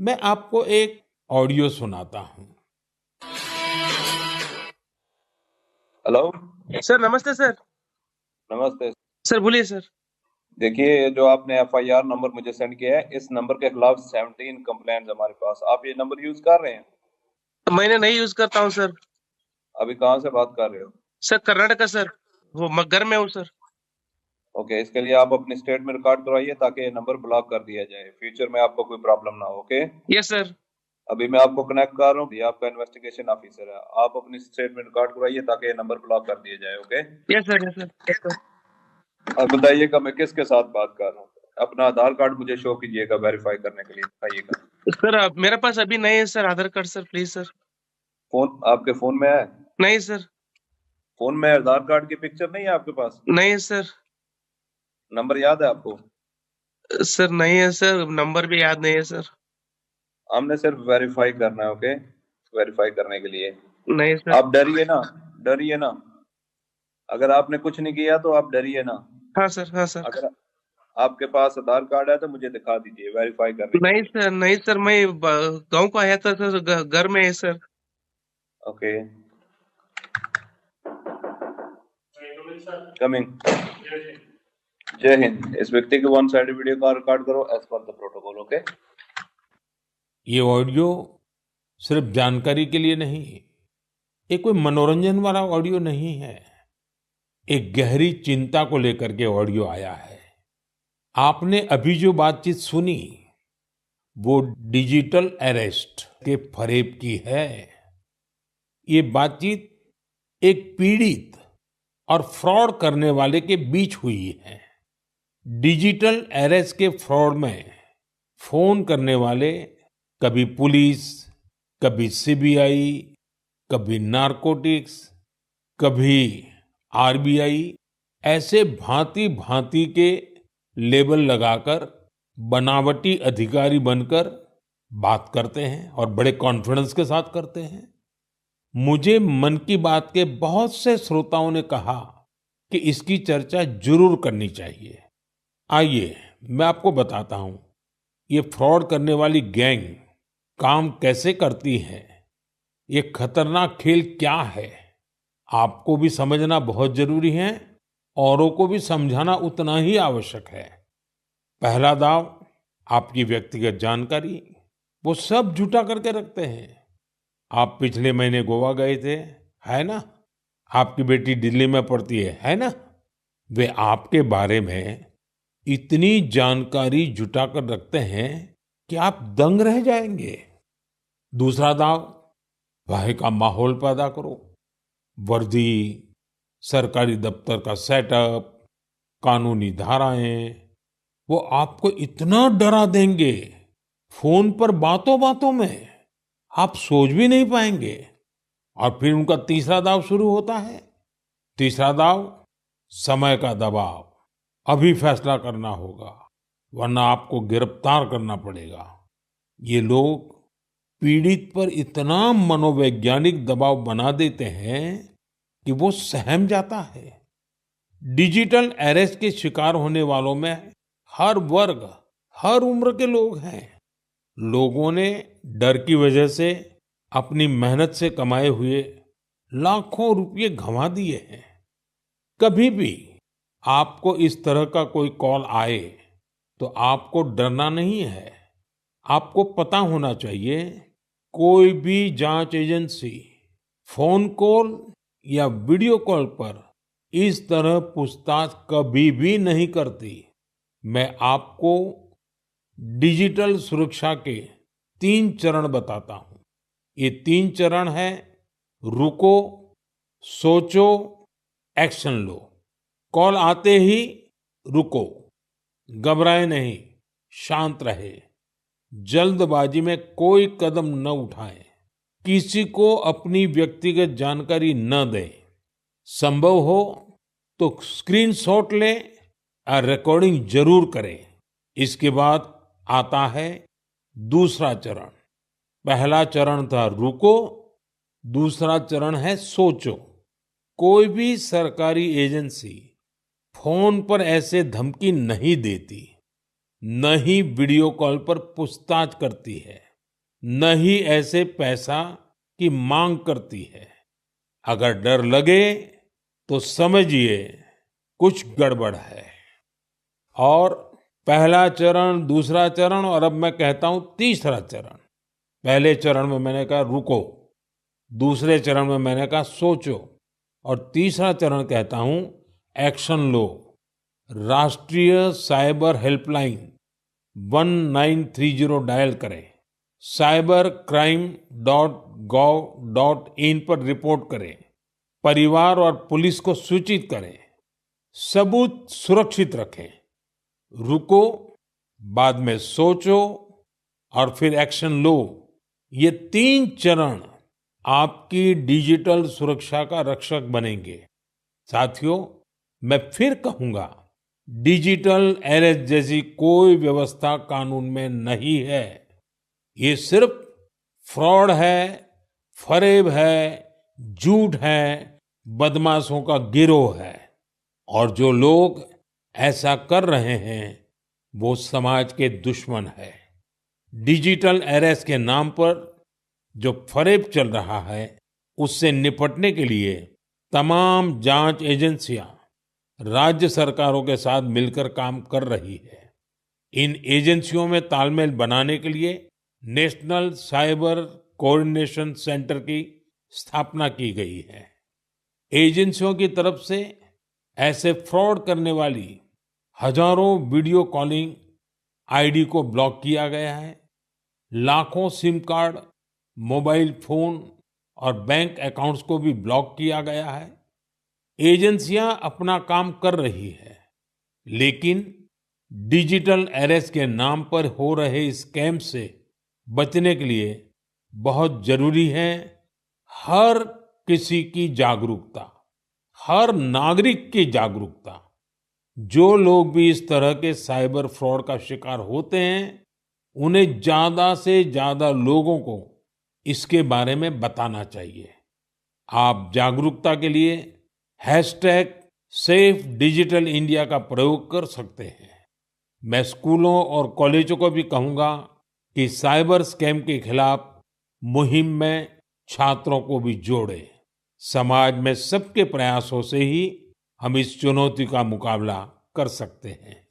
मैं आपको एक ऑडियो सुनाता हूं। हेलो। सर नमस्ते सर। नमस्ते। सर बोलिए सर। देखिए, ये जो आपने एफआईआर नंबर मुझे सेंड किया है, इस नंबर के खिलाफ 17 कंप्लेंट्स हमारे पास। आप ये नंबर यूज कर रहे हैं? मैंने नहीं यूज करता हूँ सर। अभी कहाँ से बात कर रहे हो? Sir Karnataka sir. वो घर में हूँ सर। ओके, इसके लिए आप अपनी स्टेट में रिकॉर्ड करवाइए ताकि ये नंबर ब्लॉक कर दिया जाए, फ्यूचर में आपको कोई प्रॉब्लम ना हो। Okay, yes sir. अभी मैं आपको कनेक्ट कर रहा हूँ, ये आपका इन्वेस्टिगेशन ऑफिसर है। आप अपनी स्टेट में रिकॉर्ड करवाइए ताकि ये नंबर ब्लॉक कर दिया जाए। Okay, yes sir yes sir yes sir. अब बताइएगा मैं किसके साथ बात कर रहा हूँ। अपना आधार कार्ड मुझे शो कीजिएगा वेरीफाई करने के लिए, बताइएगा। सर मेरे पास अभी नहीं है sir Aadhaar card sir, please sir. Phone आपके फोन में है? नहीं सर। फोन में आधार कार्ड की पिक्चर नहीं है आपके पास? नहीं है सर। नंबर याद है आपको? सर नहीं है सर, नंबर भी याद नहीं है सर। हमने सिर्फ वेरीफाई करना है। ओके, वेरीफाई करने के लिए नहीं सर। आप डरिए ना, डरिए ना। अगर आपने कुछ नहीं किया तो आप डरिए ना। हाँ सर हाँ सर। अगर आपके पास आधार कार्ड है तो मुझे दिखा दीजिए वेरीफाई करने के नहीं लिए। सर नहीं सर, मैं गांव को आया था सर, घर में है सर। Okay, coming. जय हिंद। इस व्यक्ति के वन साइड वीडियो का रिकॉर्ड करो as per the protocol. Okay, ये ऑडियो सिर्फ जानकारी के लिए नहीं, ये कोई मनोरंजन वाला ऑडियो नहीं है। एक गहरी चिंता को लेकर के ऑडियो आया है। आपने अभी जो बातचीत सुनी वो डिजिटल अरेस्ट के फरेब की है। ये बातचीत एक पीड़ित और फ्रॉड करने वाले के बीच हुई है। डिजिटल अरेस्ट के फ्रॉड में फोन करने वाले कभी पुलिस, कभी सीबीआई, कभी नारकोटिक्स, कभी आरबीआई, ऐसे भांति भांति के लेबल लगाकर बनावटी अधिकारी बनकर बात करते हैं और बड़े कॉन्फिडेंस के साथ करते हैं। मुझे मन की बात के बहुत से श्रोताओं ने कहा कि इसकी चर्चा जरूर करनी चाहिए। आइए मैं आपको बताता हूं ये फ्रॉड करने वाली गैंग काम कैसे करती है, ये खतरनाक खेल क्या है। आपको भी समझना बहुत जरूरी है, औरों को भी समझाना उतना ही आवश्यक है। पहला दाव, आपकी व्यक्तिगत जानकारी, वो सब जुटा करके रखते हैं। आप पिछले महीने गोवा गए थे, है ना? आपकी बेटी दिल्ली में पढ़ती है ना? वे आपके बारे में इतनी जानकारी जुटा कर रखते हैं कि आप दंग रह जाएंगे। दूसरा दाव, भय का माहौल पैदा करो। वर्दी, सरकारी दफ्तर का सेटअप, कानूनी धाराएं, वो आपको इतना डरा देंगे फोन पर बातों बातों में आप सोच भी नहीं पाएंगे। और फिर उनका तीसरा दाव शुरू होता है। तीसरा दाव, समय का दबाव। अभी फैसला करना होगा वरना आपको गिरफ्तार करना पड़ेगा। ये लोग पीड़ित पर इतना मनोवैज्ञानिक दबाव बना देते हैं कि वो सहम जाता है। डिजिटल अरेस्ट के शिकार होने वालों में हर वर्ग, हर उम्र के लोग हैं। लोगों ने डर की वजह से अपनी मेहनत से कमाए हुए लाखों रुपए गंवा दिए हैं। कभी भी आपको इस तरह का कोई कॉल आए तो आपको डरना नहीं है। आपको पता होना चाहिए, कोई भी जांच एजेंसी फोन कॉल या वीडियो कॉल पर इस तरह पूछताछ कभी भी नहीं करती। मैं आपको डिजिटल सुरक्षा के 3 चरण बताता हूं। ये 3 चरण है: रुको, सोचो, एक्शन लो। कॉल आते ही रुको, घबराए नहीं, शांत रहे, जल्दबाजी में कोई कदम न उठाएं, किसी को अपनी व्यक्तिगत जानकारी न दें। संभव हो तो स्क्रीनशॉट लें और रिकॉर्डिंग जरूर करें। इसके बाद आता है दूसरा चरण। पहला चरण था रुको, दूसरा चरण है सोचो। कोई भी सरकारी एजेंसी फोन पर ऐसे धमकी नहीं देती, न ही वीडियो कॉल पर पूछताछ करती है। न ही ऐसे पैसा की मांग करती है। अगर डर लगे तो समझिए कुछ गड़बड़ है। और पहला चरण, दूसरा चरण और अब मैं कहता हूं तीसरा चरण। पहले चरण में मैंने कहा रुको, दूसरे चरण में मैंने कहा सोचो और तीसरा चरण कहता हूं एक्शन लो। राष्ट्रीय साइबर हेल्पलाइन 1930 डायल करें, cybercrime.gov.in पर रिपोर्ट करें, परिवार और पुलिस को सूचित करें, सबूत सुरक्षित रखें। रुको, बाद में सोचो और फिर एक्शन लो। ये 3 चरण आपकी डिजिटल सुरक्षा का रक्षक बनेंगे। साथियों, मैं फिर कहूंगा, डिजिटल अरेस्ट जैसी कोई व्यवस्था कानून में नहीं है। ये सिर्फ फ्रॉड है, फरेब है, झूठ है, बदमाशों का गिरोह है। और जो लोग ऐसा कर रहे हैं वो समाज के दुश्मन है। डिजिटल अरेस्ट के नाम पर जो फरेब चल रहा है उससे निपटने के लिए तमाम जांच एजेंसियां राज्य सरकारों के साथ मिलकर काम कर रही है। इन एजेंसियों में तालमेल बनाने के लिए नेशनल साइबर कोऑर्डिनेशन सेंटर की स्थापना की गई है। एजेंसियों की तरफ से ऐसे फ्रॉड करने वाली हजारों वीडियो कॉलिंग आईडी को ब्लॉक किया गया है। लाखों सिम कार्ड, मोबाइल फोन और बैंक अकाउंट्स को भी ब्लॉक किया गया है। एजेंसियां अपना काम कर रही है, लेकिन डिजिटल अरेस्ट के नाम पर हो रहे स्कैम से बचने के लिए बहुत जरूरी है हर किसी की जागरूकता, हर नागरिक की जागरूकता। जो लोग भी इस तरह के साइबर फ्रॉड का शिकार होते हैं, उन्हें ज्यादा से ज्यादा लोगों को इसके बारे में बताना चाहिए। आप जागरूकता के लिए हैशटैग सेफ डिजिटल इंडिया का प्रयोग कर सकते हैं। मैं स्कूलों और कॉलेजों को भी कहूंगा कि साइबर स्कैम के खिलाफ मुहिम में छात्रों को भी जोड़ें। समाज में सबके प्रयासों से ही हम इस चुनौती का मुकाबला कर सकते हैं।